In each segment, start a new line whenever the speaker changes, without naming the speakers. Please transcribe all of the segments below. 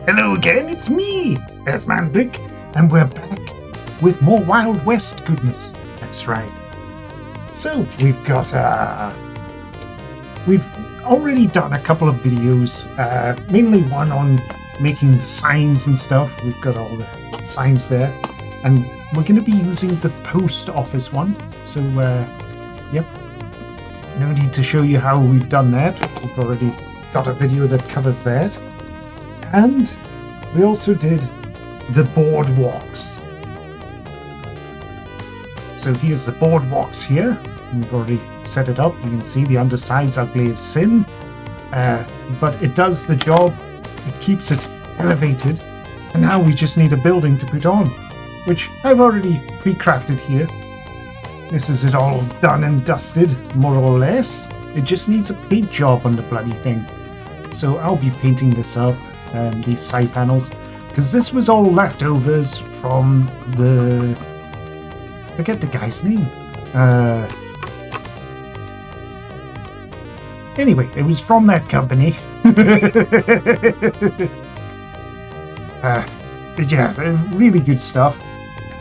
Hello again, it's me, Earthmanbrick, and we're back with more Wild West goodness. That's right. So we've already done a couple of videos, mainly one on making signs and stuff. We've got all the signs there, and we're going to be using the post office one. So, yep, no need to show you how we've done that. We've already got a video that covers that. And we also did the boardwalks. So here's the boardwalks here. We've already set it up. You can see the undersides are glazed sin. But it does the job. It keeps it elevated. And now we just need a building to put on, which I've already pre-crafted here. This is it all done and dusted, more or less. It just needs a paint job on the bloody thing. So I'll be painting this up. These side panels, because this was all leftovers from the, forget the guy's name, anyway, it was from that company. But yeah, really good stuff,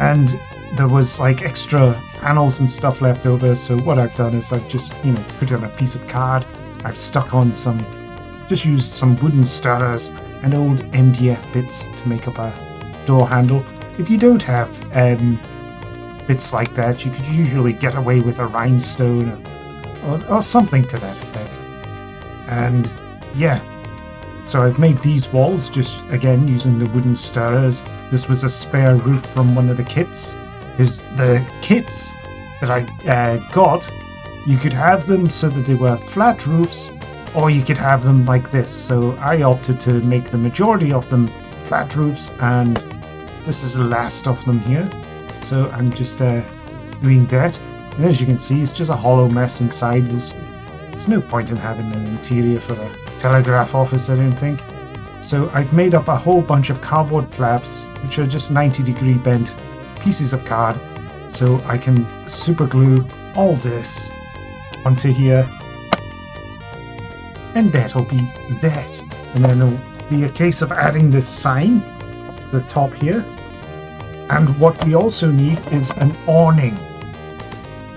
and there was like extra panels and stuff left over. So what I've done is I've just, put on a piece of card. I've stuck on just used some wooden stirrers and old MDF bits to make up a door handle. If you don't have bits like that, you could usually get away with a rhinestone or something to that effect. And yeah, so I've made these walls just again using the wooden stirrers. This was a spare roof from one of the kits, because the kits that I got, you could have them so that they were flat roofs, or you could have them like this. So I opted to make the majority of them flat roofs, and this is the last of them here. So I'm just doing that. And as you can see, it's just a hollow mess inside. There's no point in having an interior for a telegraph office, I don't think. So I've made up a whole bunch of cardboard flaps, which are just 90-degree bent pieces of card. So I can super glue all this onto here. And that'll be that. And then it'll be a case of adding this sign to the top here. And what we also need is an awning.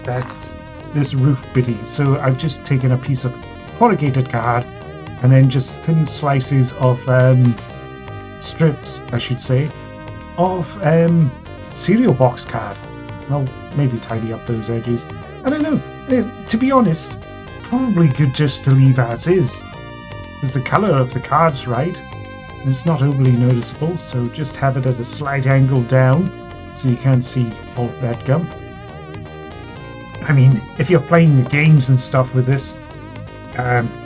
That's this roof bitty. So I've just taken a piece of corrugated card and then just thin slices of strips, I should say, of cereal box card. Well, maybe tidy up those edges. I don't know. To be honest, probably good just to leave as is, because the colour of the card's right and it's not overly noticeable. So just have it at a slight angle down so you can't see all that gum. I mean, if you're playing the games and stuff with this,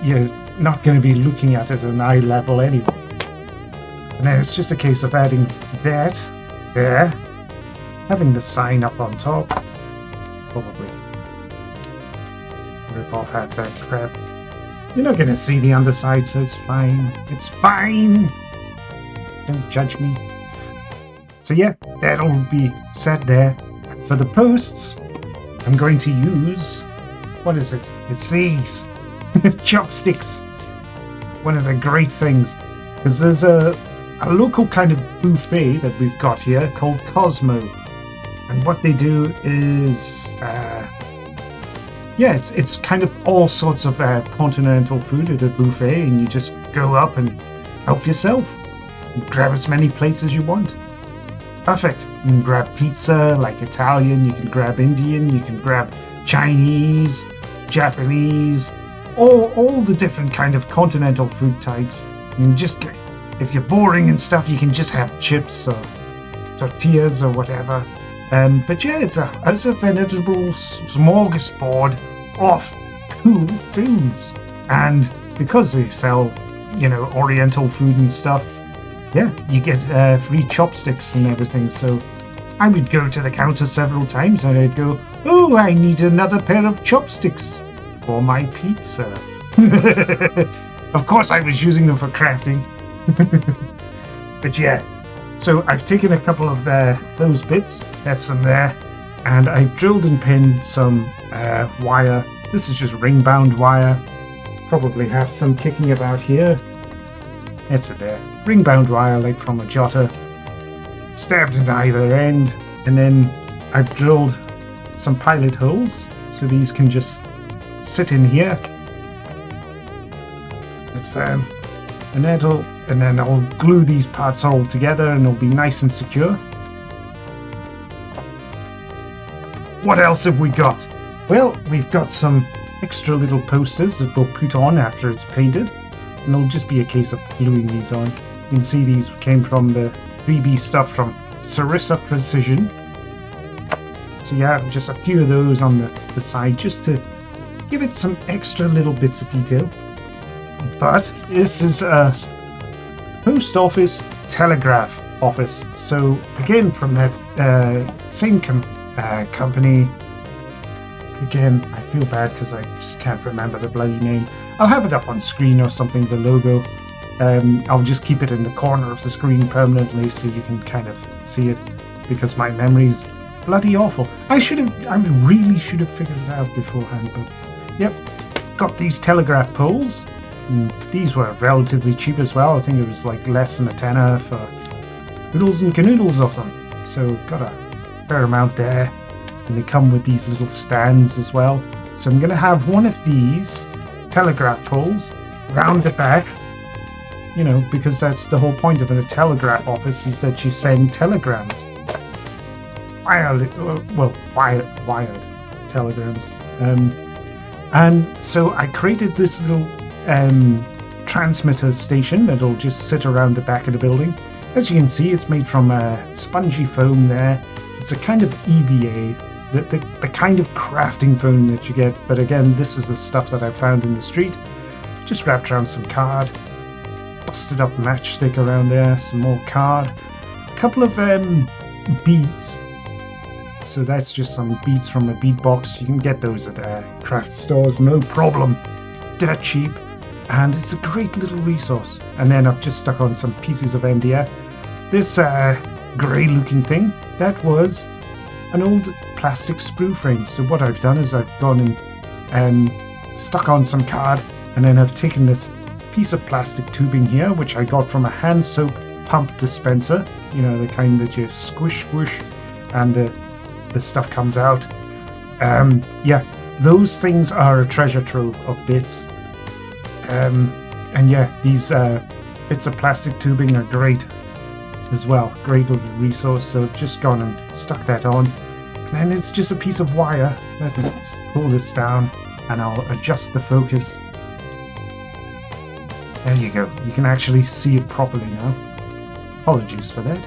you're not going to be looking at it at an eye level anyway. And then it's just a case of adding that there, having the sign up on top, probably rip off half that crap. You're not going to see the underside, so it's fine. It's fine! Don't judge me. So yeah, that'll be set there. For the posts, I'm going to use, what is it? It's these chopsticks. One of the great things, because there's a local kind of buffet that we've got here called Cosmo. And what they do is, yeah, it's kind of all sorts of continental food at a buffet, and you just go up and help yourself. And grab as many plates as you want. Perfect. You can grab pizza, like Italian, you can grab Indian, you can grab Chinese, Japanese, all the different kind of continental food types. You can just get, if you're boring and stuff, you can just have chips or tortillas or whatever. But yeah, it's a veritable smorgasbord of cool foods. And because they sell, Oriental food and stuff, yeah, you get free chopsticks and everything. So I would go to the counter several times and I'd go, oh, I need another pair of chopsticks for my pizza. Of course, I was using them for crafting. But yeah. So I've taken a couple of those bits, that's them there, and I've drilled and pinned some wire. This is just ring bound wire. Probably have some kicking about here. That's it there. Ring-bound wire like from a jotter. Stabbed at either end. And then I've drilled some pilot holes. So these can just sit in here. It's and then I'll glue these parts all together and it'll be nice and secure. What else have we got? Well, we've got some extra little posters that we'll put on after it's painted, and it'll just be a case of gluing these on. You can see these came from the 3B stuff from Sarissa Precision. So yeah, just a few of those on the side just to give it some extra little bits of detail. But this is a post office telegraph office. So again, from that same company. Again, I feel bad because I just can't remember the bloody name. I'll have it up on screen or something, the logo. I'll just keep it in the corner of the screen permanently so you can kind of see it, because my memory's bloody awful. I really should have figured it out beforehand, but yep. Got these telegraph poles. These were relatively cheap as well. I think it was like less than a tenner for noodles and canoodles of them. So got a fair amount there. And they come with these little stands as well. So I'm going to have one of these telegraph poles round the back, you know, because that's the whole point of a telegraph office, is that you send telegrams. Wired telegrams. And so I created this little transmitter station that'll just sit around the back of the building. As you can see, it's made from spongy foam there. It's a kind of EVA, the kind of crafting foam that you get. But again, this is the stuff that I found in the street. Just wrapped around some card. Busted up matchstick around there. Some more card. A couple of beads. So that's just some beads from a bead box. You can get those at craft stores, no problem. Dirt cheap. And it's a great little resource. And then I've just stuck on some pieces of MDF. This grey looking thing, that was an old plastic sprue frame. So what I've done is I've gone and stuck on some card, and then I've taken this piece of plastic tubing here, which I got from a hand soap pump dispenser, you know, the kind that you squish and the stuff comes out. Yeah, those things are a treasure trove of bits. And yeah, these bits of plastic tubing are great as well. Great little resource. So I've just gone and stuck that on. And it's just a piece of wire. Let me pull this down and I'll adjust the focus. There you go. You can actually see it properly now. Apologies for that.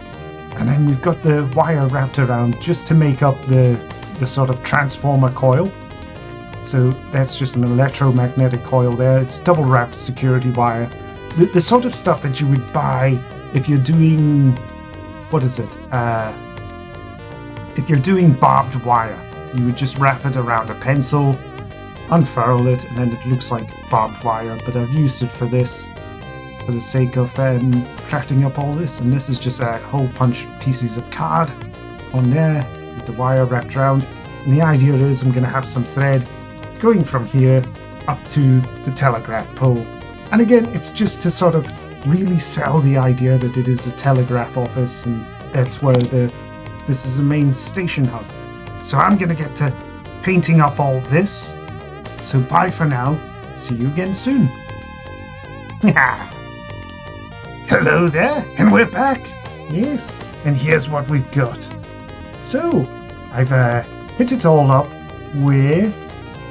And then we've got the wire wrapped around just to make up the sort of transformer coil. So that's just an electromagnetic coil there. It's double wrapped security wire. The sort of stuff that you would buy if you're doing, what is it? If you're doing barbed wire, you would just wrap it around a pencil, unfurl it, and then it looks like barbed wire. But I've used it for this, for the sake of crafting up all this. And this is just a whole bunch of pieces of card on there with the wire wrapped around. And the idea is I'm going to have some thread going from here up to the telegraph pole. And again, it's just to sort of really sell the idea that it is a telegraph office, and that's where this is the main station hub. So I'm going to get to painting up all this. So bye for now. See you again soon. Hello there, and we're back. Yes, and here's what we've got. So I've hit it all up with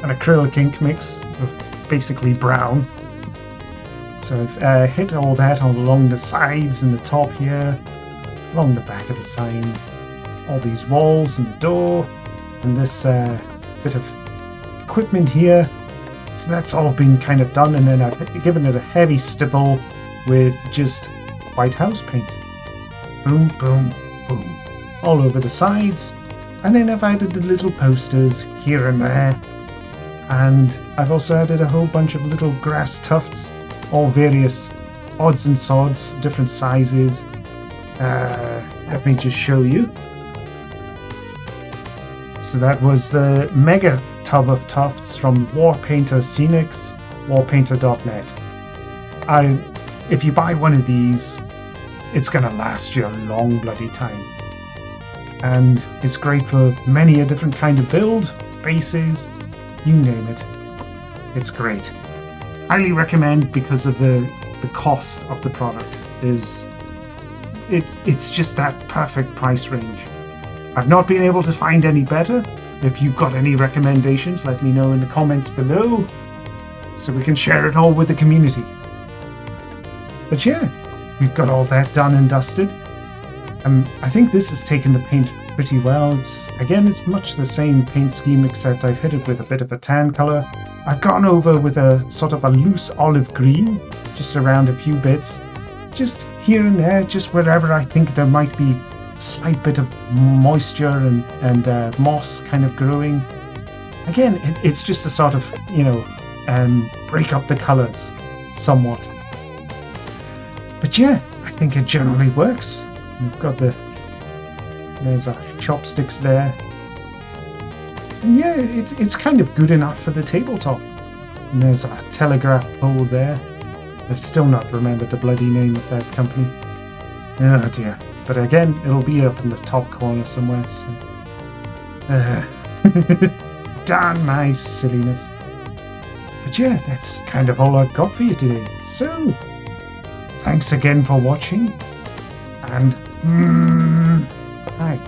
an acrylic ink mix of basically brown. So I've hit all that all along the sides and the top here, along the back of the sign, all these walls and the door, and this bit of equipment here. So that's all been kind of done, and then I've given it a heavy stipple with just white house paint. Boom, boom, boom. All over the sides. And then I've added the little posters here and there. And I've also added a whole bunch of little grass tufts, all various odds and sods, different sizes. Let me just show you. So that was the mega tub of tufts from Warpainter Scenics, warpainter.net. if you buy one of these, it's going to last you a long bloody time. And it's great for many a different kind of build, bases, you name it. It's great. Highly recommend because of the cost of the product. It's just that perfect price range. I've not been able to find any better. If you've got any recommendations, let me know in the comments below so we can share it all with the community. But yeah, we've got all that done and dusted. I think this has taken the paint pretty well. It's much the same paint scheme, except I've hit it with a bit of a tan colour. I've gone over with a sort of a loose olive green, just around a few bits. Just here and there, just wherever I think there might be a slight bit of moisture and moss kind of growing. Again, it's just to sort of, break up the colours somewhat. But yeah, I think it generally works. We've got there's our chopsticks there. And yeah, it's kind of good enough for the tabletop. And there's our Telegraph pole there. I've still not remembered the bloody name of that company. Oh dear. But again, it'll be up in the top corner somewhere, so... Darn my silliness. But yeah, that's kind of all I've got for you today. So, thanks again for watching, and bye.